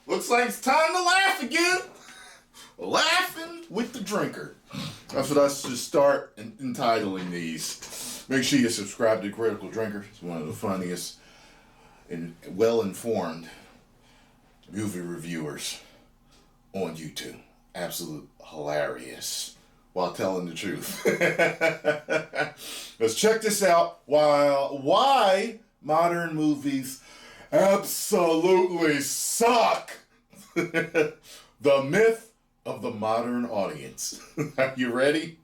Looks like it's time to laugh again. Laughing with the drinker. That's what I should start entitling these. Make sure you subscribe to Critical Drinker. It's one of the funniest and well-informed movie reviewers on YouTube. Absolute hilarious while telling the truth. Let's check this out. Why modern movies absolutely suck. The myth of the modern audience. Are you ready?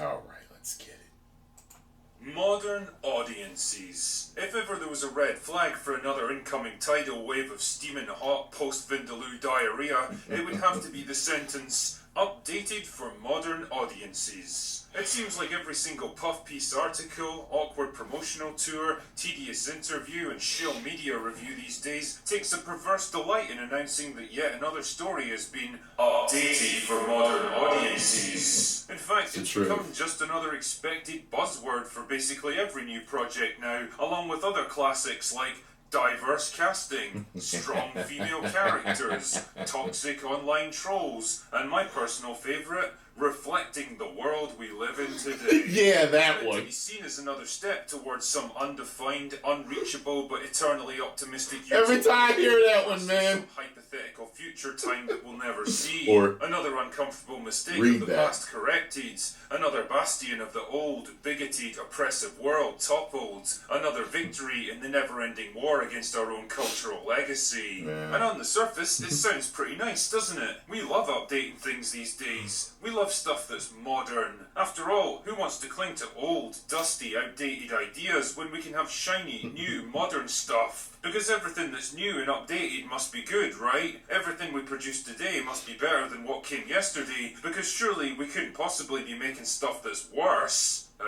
All right, let's get it. Modern audiences. If ever there was a red flag for another incoming tidal wave of steaming hot post-Vindaloo diarrhea, it would have to be the sentence, updated for modern audiences. It seems like every single puff piece article, awkward promotional tour, tedious interview and shill media review these days takes a perverse delight in announcing that yet another story has been updated for modern audiences. In fact, it's become just another expected buzzword for basically every new project now, along with other classics like diverse casting, strong female characters, toxic online trolls, and my personal favourite, reflecting the world we live in today. Yeah, that one. To be seen as another step towards some undefined, unreachable, but eternally optimistic utopia. Every time I hear that one, man. Some hypothetical future time that we'll never see. Or another uncomfortable mistake of the past corrected. Another bastion of the old, bigoted, oppressive world toppled. Another victory in the never-ending war against our own cultural legacy. Man. And on the surface, it sounds pretty nice, doesn't it? We love updating things these days. We love stuff that's modern. After all, who wants to cling to old, dusty, outdated ideas when we can have shiny, new, modern stuff? Because everything that's new and updated must be good, right? Everything we produce today must be better than what came yesterday, because surely we couldn't possibly be making stuff that's worse. The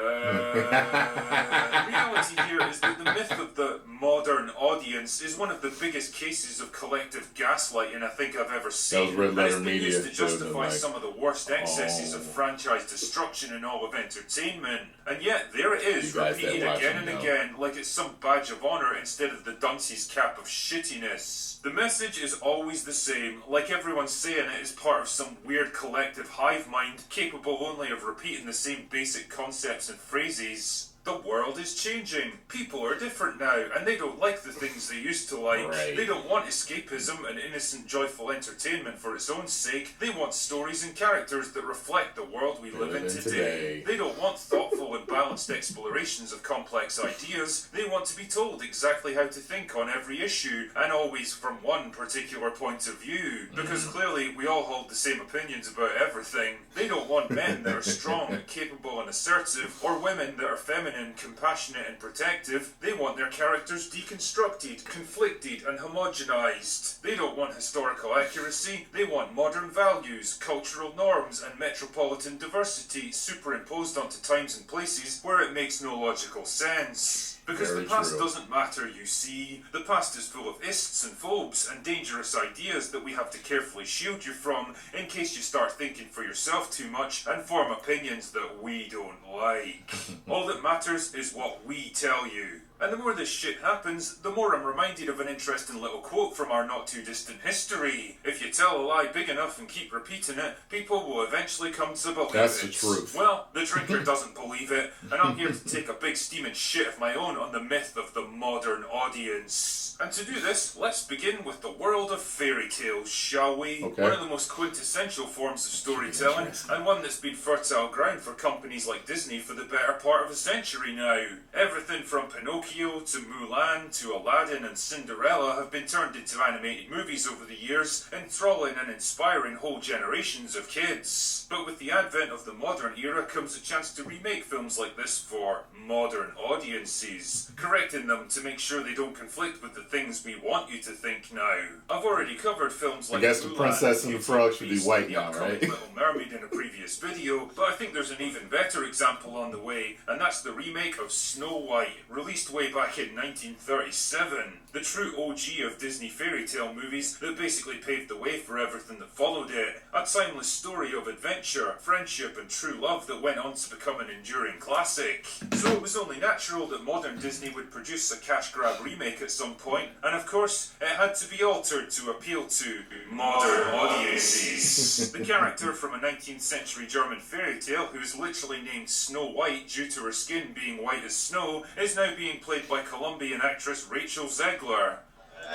reality here is that the myth of the modern audience is one of the biggest cases of collective gaslighting I think I've ever seen. And it's been used to justify some of the worst excesses of franchise destruction in all of entertainment. And yet, there it is, repeated again and again, like it's some badge of honour instead of the dunce's cap of shittiness. The message is always the same, like everyone's saying it is part of some weird collective hive mind capable only of repeating the same basic concepts and phrases. The world is changing. People are different now, and they don't like the things they used to like. Right. They don't want escapism and innocent, joyful entertainment for its own sake. They want stories and characters that reflect the world we live in today. They don't want thoughtful and balanced explorations of complex ideas. They want to be told exactly how to think on every issue, and always from one particular point of view. Because clearly we all hold the same opinions about everything. They don't want men that are strong, capable and assertive, or women that are feminine and compassionate and protective. They want their characters deconstructed, conflicted and homogenized. They don't want historical accuracy. They want modern values, cultural norms and metropolitan diversity superimposed onto times and places where it makes no logical sense. Because the past doesn't matter, you see. The past is full of ists and phobes and dangerous ideas that we have to carefully shield you from in case you start thinking for yourself too much and form opinions that we don't like. All that matters is what we tell you. And the more this shit happens, the more I'm reminded of an interesting little quote from our not-too-distant history. If you tell a lie big enough and keep repeating it, people will eventually come to believe it. That's the truth. Well, the drinker doesn't believe it, and I'm here to take a big steaming shit of my own on the myth of the modern audience. And to do this, let's begin with the world of fairy tales, shall we? Okay. One of the most quintessential forms of storytelling, and one that's been fertile ground for companies like Disney for the better part of a century now. Everything from Pinocchio to Mulan to Aladdin and Cinderella have been turned into animated movies over the years, enthralling and inspiring whole generations of kids. But with the advent of the modern era comes a chance to remake films like this for modern audiences, correcting them to make sure they don't conflict with the things we want you to think now. I've already covered films like I guess the Mulan, Princess and the Frog should be white now, right? Little Mermaid in a previous video, but I think there's an even better example on the way, and that's the remake of Snow White, released way back in 1937. The true OG of Disney fairy tale movies that basically paved the way for everything that followed it. A timeless story of adventure, friendship and true love that went on to become an enduring classic. So it was only natural that modern Disney would produce a cash grab remake at some point, and of course, it had to be altered to appeal to modern audiences. The character from a 19th century German fairy tale, who is literally named Snow White due to her skin being white as snow, is now being played by Colombian actress Rachel Zegler.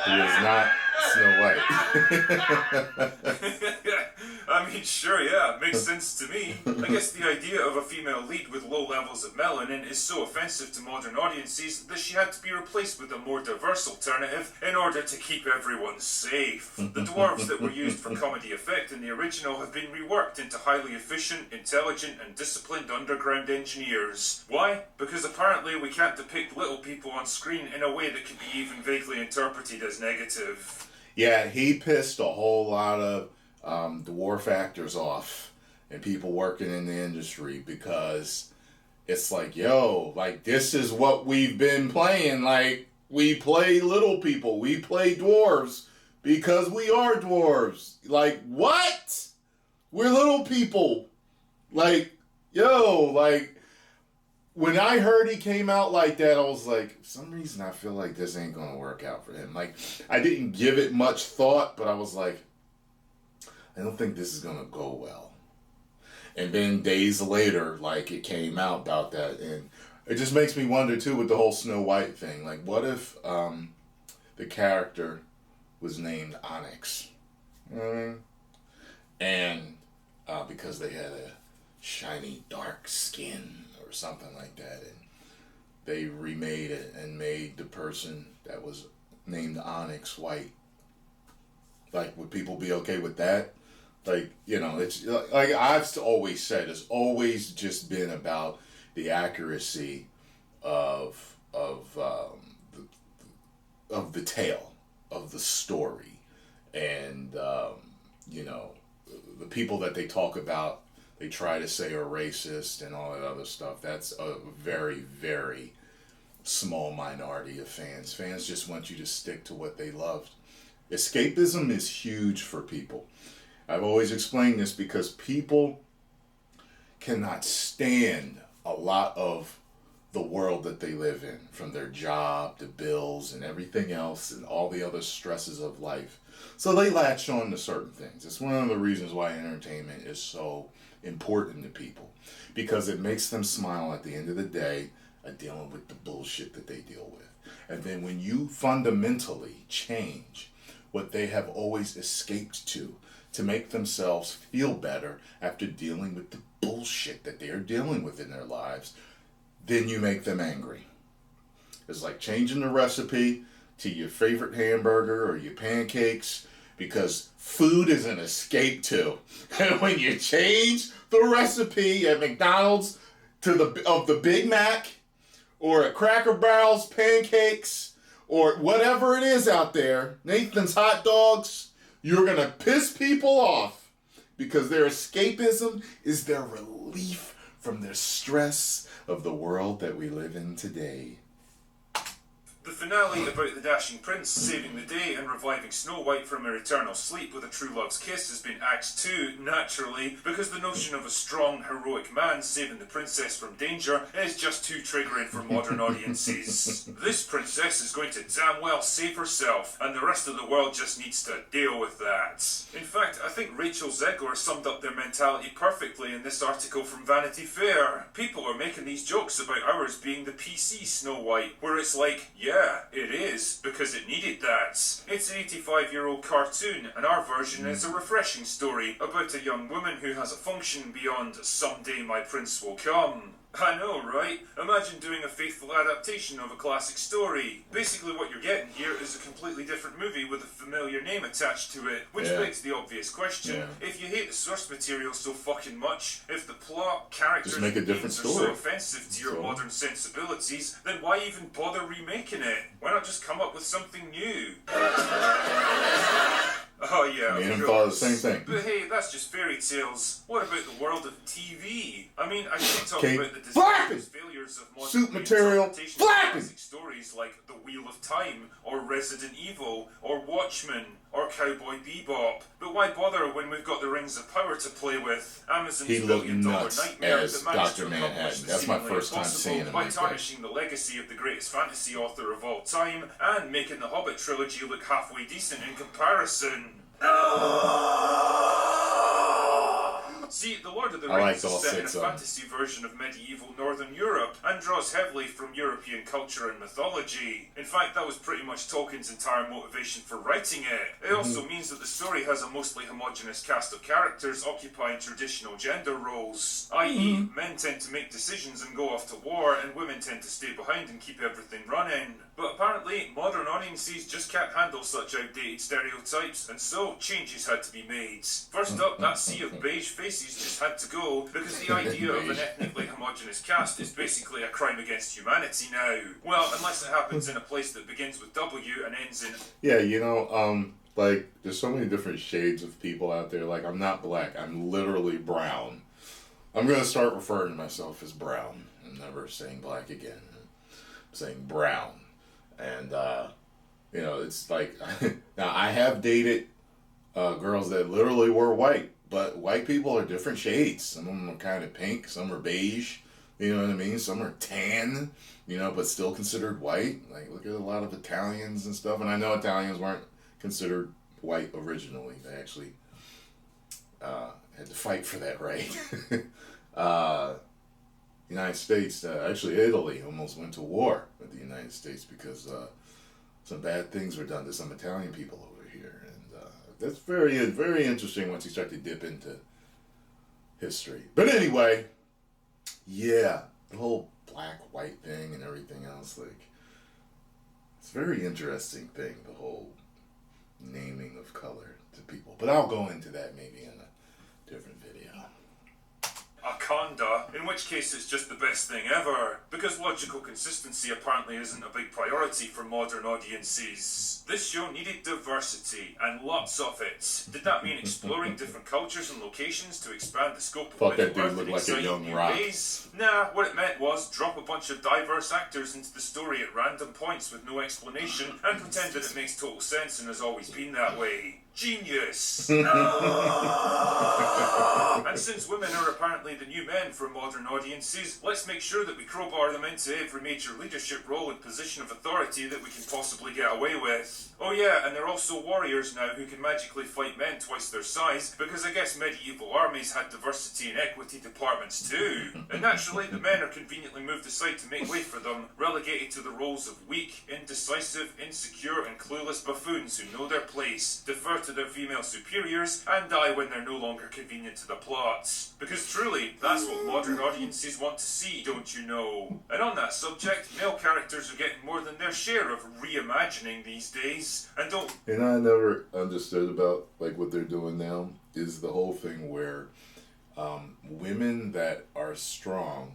He is not Snow White. I mean, sure, yeah, makes sense to me. I guess the idea of a female lead with low levels of melanin is so offensive to modern audiences that she had to be replaced with a more diverse alternative in order to keep everyone safe. The dwarves that were used for comedy effect in the original have been reworked into highly efficient, intelligent, and disciplined underground engineers. Why? Because apparently we can't depict little people on screen in a way that could be even vaguely interpreted as negative. Yeah, he pissed a whole lot of dwarf actors off and people working in the industry, because it's like, yo, like, this is what we've been playing. Like, we play little people, we play dwarves because we are dwarves. Like, what? We're little people. Like, yo, like, when I heard he came out like that, I was like, for some reason I feel like this ain't gonna work out for him. Like, I didn't give it much thought, but I was like, I don't think this is gonna go well. And then days later, like, it came out about that, and it just makes me wonder too with the whole Snow White thing. Like, what if the character was named Onyx? And because they had a shiny dark skin or something like that, and they remade it and made the person that was named Onyx white. Like, would people be okay with that? Like, you know, it's like I've always said, it's always just been about the accuracy of the tale, of the story, and you know, the people that they talk about, they try to say are racist and all that other stuff. That's a very, very small minority of fans. Fans just want you to stick to what they loved. Escapism is huge for people. I've always explained this because people cannot stand a lot of the world that they live in, from their job to bills and everything else and all the other stresses of life. So they latch on to certain things. It's one of the reasons why entertainment is so important to people, because it makes them smile at the end of the day at dealing with the bullshit that they deal with. And then when you fundamentally change what they have always escaped to make themselves feel better after dealing with the bullshit that they are dealing with in their lives, then you make them angry. It's like changing the recipe to your favorite hamburger or your pancakes, because food is an escape too. And when you change the recipe at McDonald's to the Big Mac, or at Cracker Barrel's pancakes, or whatever it is out there, Nathan's hot dogs, you're gonna piss people off, because their escapism is their relief from their stress of the world that we live in today. The finale about the dashing prince saving the day and reviving Snow White from her eternal sleep with a true love's kiss has been axed too, naturally, because the notion of a strong, heroic man saving the princess from danger is just too triggering for modern audiences. This princess is going to damn well save herself, and the rest of the world just needs to deal with that. In fact, I think Rachel Zegler summed up their mentality perfectly in this article from Vanity Fair. People are making these jokes about ours being the PC Snow White, where it's like, yeah, it is, because it needed that. It's an 85-year-old cartoon, and our version is a refreshing story about a young woman who has a function beyond "someday my prince will come." I know, right? Imagine doing a faithful adaptation of a classic story. Basically what you're getting here is a completely different movie with a familiar name attached to it, which begs the obvious question. If you hate the source material so fucking much, if the plot, characters, and themes are so offensive to your modern sensibilities, then why even bother remaking it? Why not just come up with something new? Oh yeah, Me and him thought the same thing. But hey, that's just fairy tales. What about the world of TV? I mean, I can't talk about the disastrous failures of modern suit material classic stories like The Wheel of Time, or Resident Evil, or Watchmen, or Cowboy Bebop. But why bother when we've got the Rings of Power to play with? Amazon's He looked billion-dollar nuts nightmare as that managed to Dr. accomplish Manhattan. the That's my seemingly first time impossible seeing him by like that. tarnishing the legacy of the greatest fantasy author of all time and making the Hobbit trilogy look halfway decent in comparison. See, The Lord of the Rings is set in a fantasy version of medieval Northern Europe and draws heavily from European culture and mythology. In fact, that was pretty much Tolkien's entire motivation for writing it. It also means that the story has a mostly homogenous cast of characters occupying traditional gender roles, i.e., men tend to make decisions and go off to war, and women tend to stay behind and keep everything running. But apparently, modern audiences just can't handle such outdated stereotypes, and so changes had to be made. First up, that sea of beige faces just had to go, because the idea of an ethnically homogenous cast is basically a crime against humanity now. Well, unless it happens in a place that begins with W and ends in... Yeah, you know, like, there's so many different shades of people out there. Like, I'm not black, I'm literally brown. I'm going to start referring to myself as brown. I'm never saying black again. I'm saying brown. And, you know, it's like, now I have dated girls that literally were white, but white people are different shades. Some of them are kind of pink, some are beige, you know what I mean? Some are tan, you know, but still considered white. Like, look at a lot of Italians and stuff. And I know Italians weren't considered white originally. They actually had to fight for that right. United States, actually Italy almost went to war with the United States because some bad things were done to some Italian people over here. And that's very, very interesting once you start to dip into history. But anyway, yeah, the whole black-white thing and everything else, like, it's a very interesting thing, the whole naming of color to people. But I'll go into that maybe in a different video. Akanda, in which case it's just the best thing ever, because logical consistency apparently isn't a big priority for modern audiences. This show needed diversity, and lots of it. Did that mean exploring different cultures and locations to expand the scope of Middle-earth in exciting new ways? Nah, what it meant was drop a bunch of diverse actors into the story at random points with no explanation, and pretend that it makes total sense and has always been that way. Genius! And since women are apparently the new men for modern audiences, let's make sure that we crowbar them into every major leadership role and position of authority that we can possibly get away with. Oh yeah, and they're also warriors now who can magically fight men twice their size, because I guess medieval armies had diversity and equity departments too. And naturally, the men are conveniently moved aside to make way for them, relegated to the roles of weak, indecisive, insecure, and clueless buffoons who know their place, defer to their female superiors, and die when they're no longer convenient to the plot. Because truly, that's what modern audiences want to see, don't you know? And on that subject, male characters are getting more than their share of reimagining these days, and don't... And I never understood about, like, what they're doing now, is the whole thing where women that are strong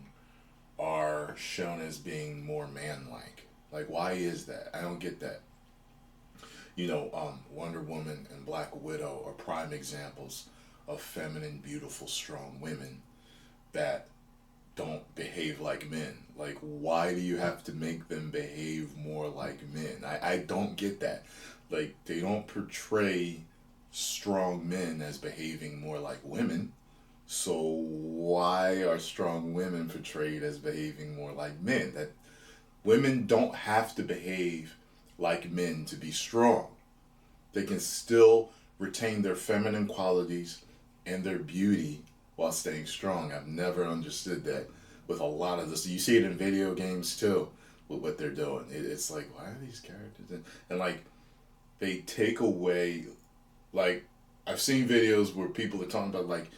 are shown as being more man-like. Like, why is that? I don't get that. You know, Wonder Woman and Black Widow are prime examples of feminine, beautiful, strong women that don't behave like men. Like, why do you have to make them behave more like men? I don't get that. Like, they don't portray strong men as behaving more like women. So why are strong women portrayed as behaving more like men? That women don't have to behave like men to be strong. They can still retain their feminine qualities and their beauty while staying strong. I've never understood that with a lot of this. You see it in video games too, with what they're doing. It's like, why are these characters? And like, they take away, like, I've seen videos where people are talking about, like,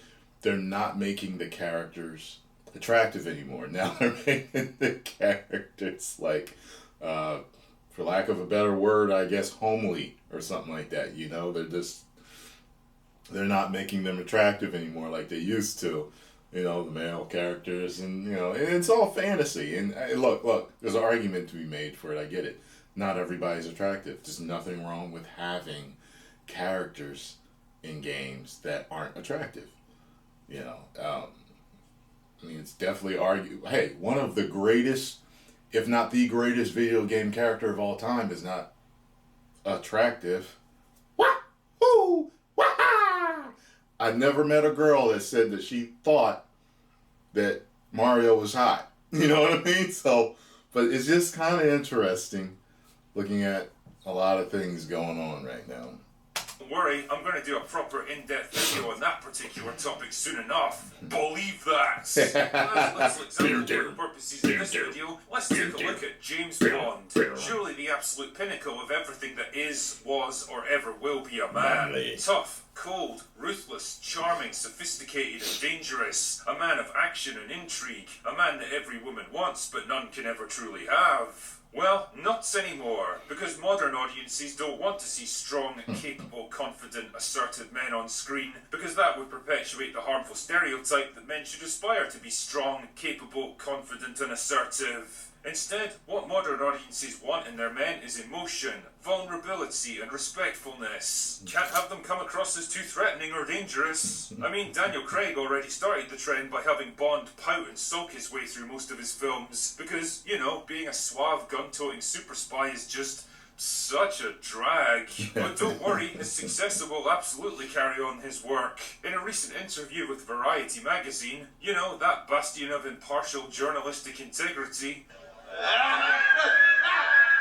they're not making the characters attractive anymore. Now they're making the characters, like, for lack of a better word, I guess, homely or something like that. You know, they're not making them attractive anymore like they used to. You know, the male characters, and, you know, and it's all fantasy. And look, there's an argument to be made for it. I get it. Not everybody's attractive. There's nothing wrong with having characters in games that aren't attractive. You know, I mean, it's definitely hey, one of the greatest, if not the greatest video game character of all time is not attractive. What? I never met a girl that said that she thought that Mario was hot. You know what I mean? So, but it's just kind of interesting looking at a lot of things going on right now. Don't worry, I'm going to do a proper in-depth video on that particular topic soon enough. Believe that! Let's examine the purposes of this video. Let's take a look at James Bond. Surely the absolute pinnacle of everything that is, was, or ever will be a man. Tough, cold, ruthless, charming, sophisticated, and dangerous. A man of action and intrigue. A man that every woman wants, but none can ever truly have. Well, not anymore, because modern audiences don't want to see strong, capable, confident, assertive men on screen, because that would perpetuate the harmful stereotype that men should aspire to be strong, capable, confident, and assertive. Instead, what modern audiences want in their men is emotion, vulnerability, and respectfulness. Can't have them come across as too threatening or dangerous. I mean, Daniel Craig already started the trend by having Bond pout and sulk his way through most of his films, because, you know, being a suave, gun-toting super spy is just such a drag. But don't worry, his successor will absolutely carry on his work. In a recent interview with Variety magazine, you know, that bastion of impartial journalistic integrity,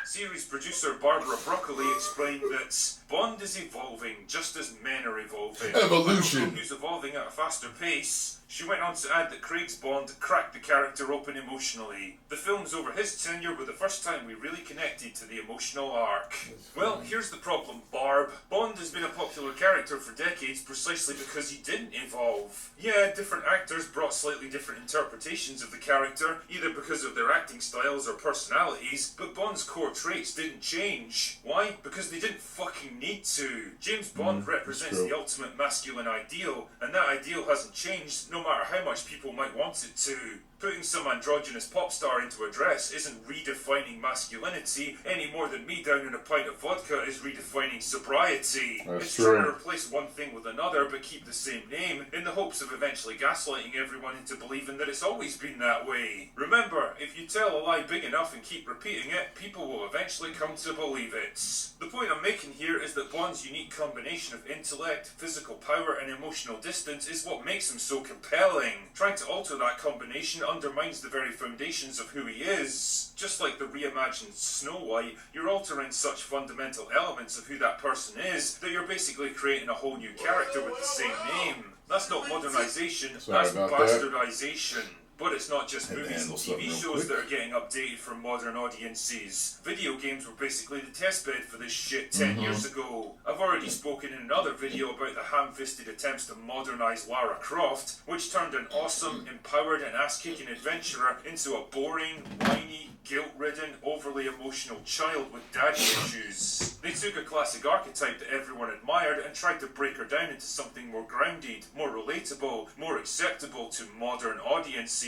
series producer Barbara Broccoli explained that Bond is evolving just as men are evolving. Evolution. Who's evolving at a faster pace. She went on to add that Craig's Bond cracked the character open emotionally. The films over his tenure were the first time we really connected to the emotional arc. Well, here's the problem, Barb. Bond has been a popular character for decades precisely because he didn't evolve. Yeah, different actors brought slightly different interpretations of the character, either because of their acting styles or personalities, but Bond's core traits didn't change. Why? Because they didn't fucking need to. James Bond represents the ultimate masculine ideal, and that ideal hasn't changed no matter how much people might want it to. Putting some androgynous pop star into a dress isn't redefining masculinity any more than me down in a pint of vodka is redefining sobriety. It's trying to replace one thing with another but keep the same name in the hopes of eventually gaslighting everyone into believing that it's always been that way. Remember, if you tell a lie big enough and keep repeating it, people will eventually come to believe it. The point I'm making here is that Bond's unique combination of intellect, physical power, and emotional distance is what makes him so compelling. Trying to alter that combination undermines the very foundations of who he is. Just like the reimagined Snow White, you're altering such fundamental elements of who that person is that you're basically creating a whole new character with the same name. That's not modernization, that's bastardization. But it's not just movies and TV shows that are getting updated for modern audiences. Video games were basically the testbed for this shit 10 years ago. I've already spoken in another video about the ham-fisted attempts to modernize Lara Croft, which turned an awesome, empowered and ass-kicking adventurer into a boring, whiny, guilt-ridden, overly emotional child with daddy issues. They took a classic archetype that everyone admired and tried to break her down into something more grounded, more relatable, more acceptable to modern audiences.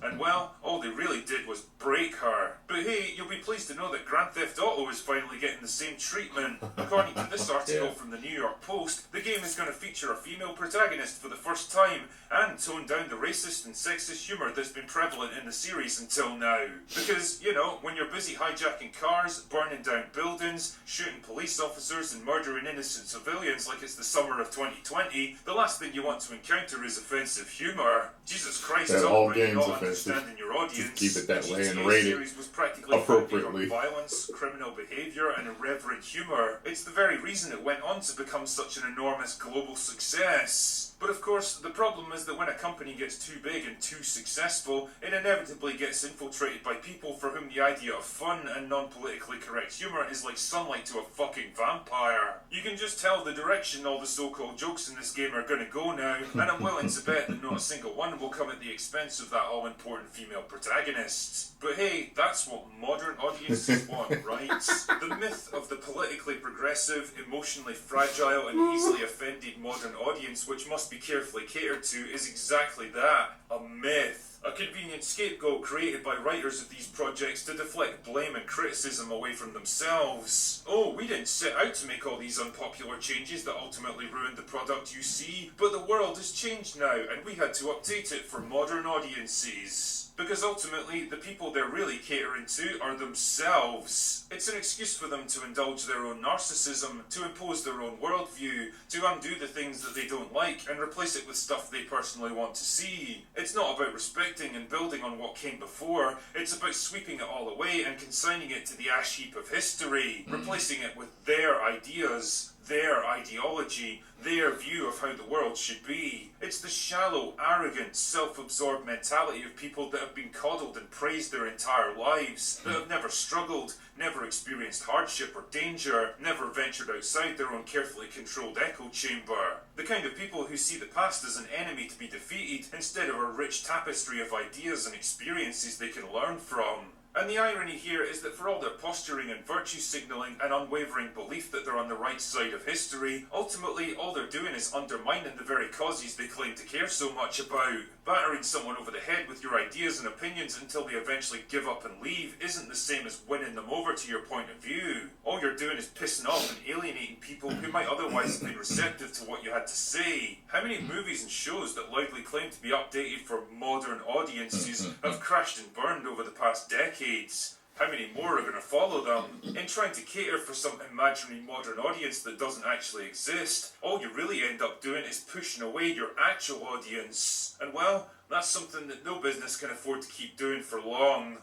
And well, all they really did was break her. But hey, you'll be pleased to know that Grand Theft Auto is finally getting the same treatment. According to this article from the New York Post, the game is going to feature a female protagonist for the first time and tone down the racist and sexist humour that's been prevalent in the series until now. Because, you know, when you're busy hijacking cars, burning down buildings, shooting police officers and murdering innocent civilians like it's the summer of 2020, the last thing you want to encounter is offensive humour. Jesus Christ, it's all not understanding your audience. Just keep it that way and rate it was practically appropriately. Violence, criminal behaviour and irreverent humour. It's the very reason it went on to become such an enormous global success. But of course, the problem is that when a company gets too big and too successful, it inevitably gets infiltrated by people for whom the idea of fun and non-politically correct humour is like sunlight to a fucking vampire. You can just tell the direction all the so-called jokes in this game are going to go now, and I'm willing to bet that not a single one will come at the expense of that all-important female protagonist. But hey, that's what modern audiences want, right? The myth of the politically progressive, emotionally fragile and easily offended modern audience, which must be carefully catered to, is exactly that, a myth. A convenient scapegoat created by writers of these projects to deflect blame and criticism away from themselves. Oh, we didn't set out to make all these unpopular changes that ultimately ruined the product you see, but the world has changed now and we had to update it for modern audiences. Because ultimately, the people they're really catering to are themselves. It's an excuse for them to indulge their own narcissism, to impose their own worldview, to undo the things that they don't like and replace it with stuff they personally want to see. It's not about respecting and building on what came before, it's about sweeping it all away and consigning it to the ash heap of history, replacing it with their ideas, their ideology, their view of how the world should be. It's the shallow, arrogant, self-absorbed mentality of people that have been coddled and praised their entire lives, that have never struggled, never experienced hardship or danger, never ventured outside their own carefully controlled echo chamber. The kind of people who see the past as an enemy to be defeated instead of a rich tapestry of ideas and experiences they can learn from. And the irony here is that for all their posturing and virtue signalling and unwavering belief that they're on the right side of history, ultimately all they're doing is undermining the very causes they claim to care so much about. Battering someone over the head with your ideas and opinions until they eventually give up and leave isn't the same as winning them over to your point of view. All you're doing is pissing off and alienating people who might otherwise have been receptive to what you had to say. How many movies and shows that loudly claim to be updated for modern audiences have crashed and burned over the past decades? How many more are going to follow them? In trying to cater for some imaginary modern audience that doesn't actually exist, all you really end up doing is pushing away your actual audience. And well, that's something that no business can afford to keep doing for long.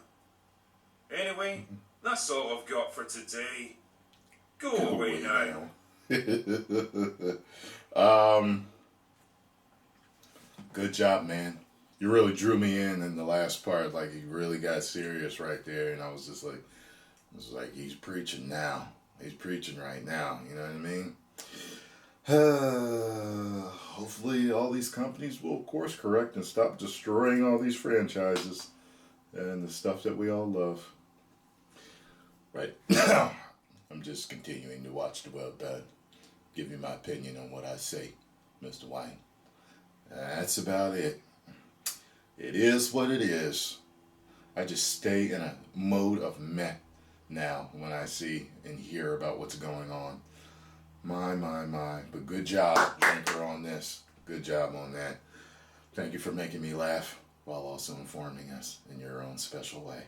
Anyway, that's all I've got for today. Go away now. Good job, man. You really drew me in the last part. Like, you really got serious right there, and I was just like, he's preaching now. He's preaching right now. You know what I mean? Hopefully, all these companies will course correct and stop destroying all these franchises and the stuff that we all love. Right now, I'm just continuing to watch the well done. Give you my opinion on what I say, Mr. Wayne. That's about it. It is what it is. I just stay in a mode of meh now when I see and hear about what's going on. My. But good job, Drinker, on this. Good job on that. Thank you for making me laugh while also informing us in your own special way.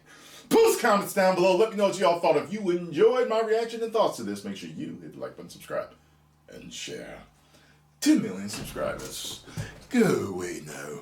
Post comments down below. Let me know what y'all thought. If you enjoyed my reaction and thoughts to this, make sure you hit the like button, subscribe, and share. 10 million subscribers. Go away now.